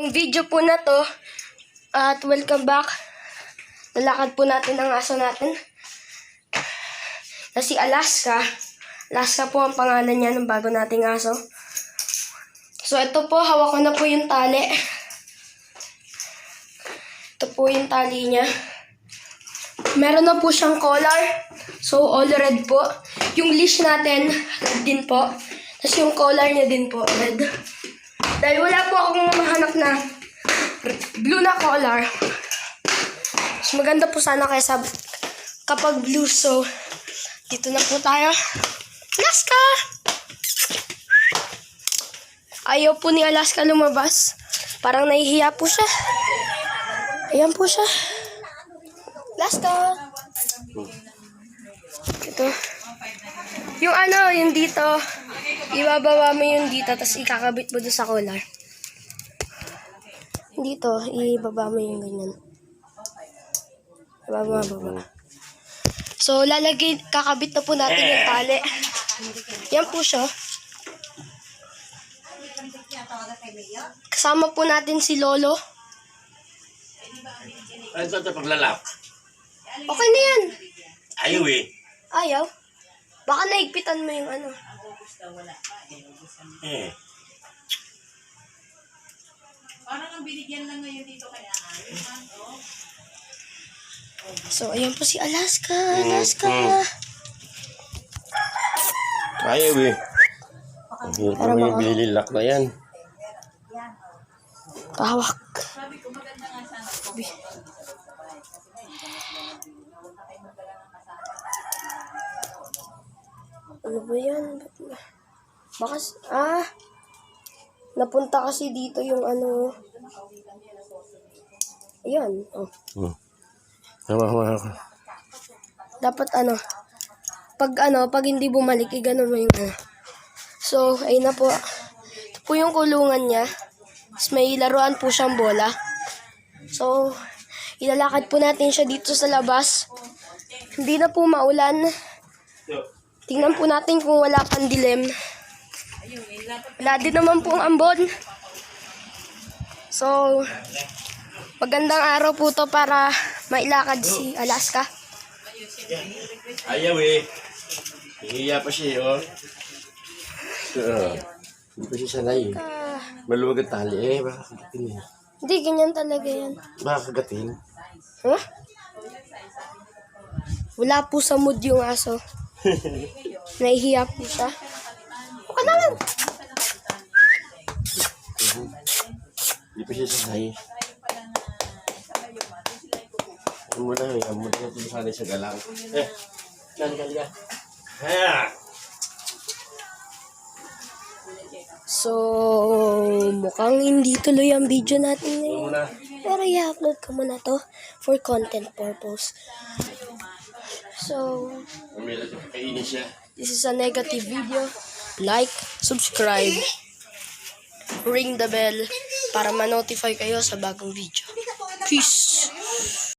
ngayong video po na to, at welcome back. Nalakad po natin ang aso natin na si Alaska. Alaska po ang pangalan niya ng bago nating aso. So ito po, hawak ko na po yung tali. Ito po yung tali niya. Meron na po siyang collar. So all red po. Yung leash natin, red din po. Tapos yung collar niya din po, red. Dahil wala po akong mahanap na blue na collar. Mas maganda po sana kaysa kapag blue. So, dito na po tayo. Alaska! Ayaw po ni Alaska lumabas. Parang nahihiya po siya. Ayan po siya. Alaska! Ito. Yung dito. Ibababa mo yung dito, tapos ikakabit mo doon sa collar. Dito, ibaba mo yung ganyan. Ibaba. So, kakabit na po natin yung tali. Yan po siya. Kasama po natin si Lolo. Ano ito paglalap? Okay na yan. Ayaw eh. Ayaw? Baka naigpitan mo yung ano. Eh. Parang ang binigyan lang ngayon dito kay Aaron. So, ayan po si Alaska. Alaska. Ayaw eh. Hirap naman yung bililak na yan. Pahawak. Sabi ko maganda nga sana. Ano ba yan? Baka, napunta kasi dito yung ano. Ayan, oh. Hawa. Dapat pag hindi bumalik, gano'n mo yung ano. So, ayun na po. Ito po yung kulungan niya. Tapos may laruan po siyang bola. So, ilalakad po natin siya dito sa labas. Hindi na po maulan. Tingnan po natin kung wala pang dilim. Wala din naman pong ambon. So, magandang araw po to para mailakad si Alaska. Ayaw eh. Hihiya pa siya oh. Hindi pa siya sanay eh. Maluwag ang tali eh. Baka kagatin eh. Hindi, ganyan talaga yan. Baka kagatin. Huh? Wala po sa mood yung aso. Nahihiya po siya. Okay na lang. Hindi pa siya sanay. Ano na eh. Ano na ito sanay sa galang. Halika. So, mukhang hindi tuloy ang video natin ngayon. Muna. Pero i-upload ko muna to for content purpose. So, Umila ito kainin siya. this is a negative video. Like, subscribe, ring the bell para ma-notify kayo sa bagong video. Peace!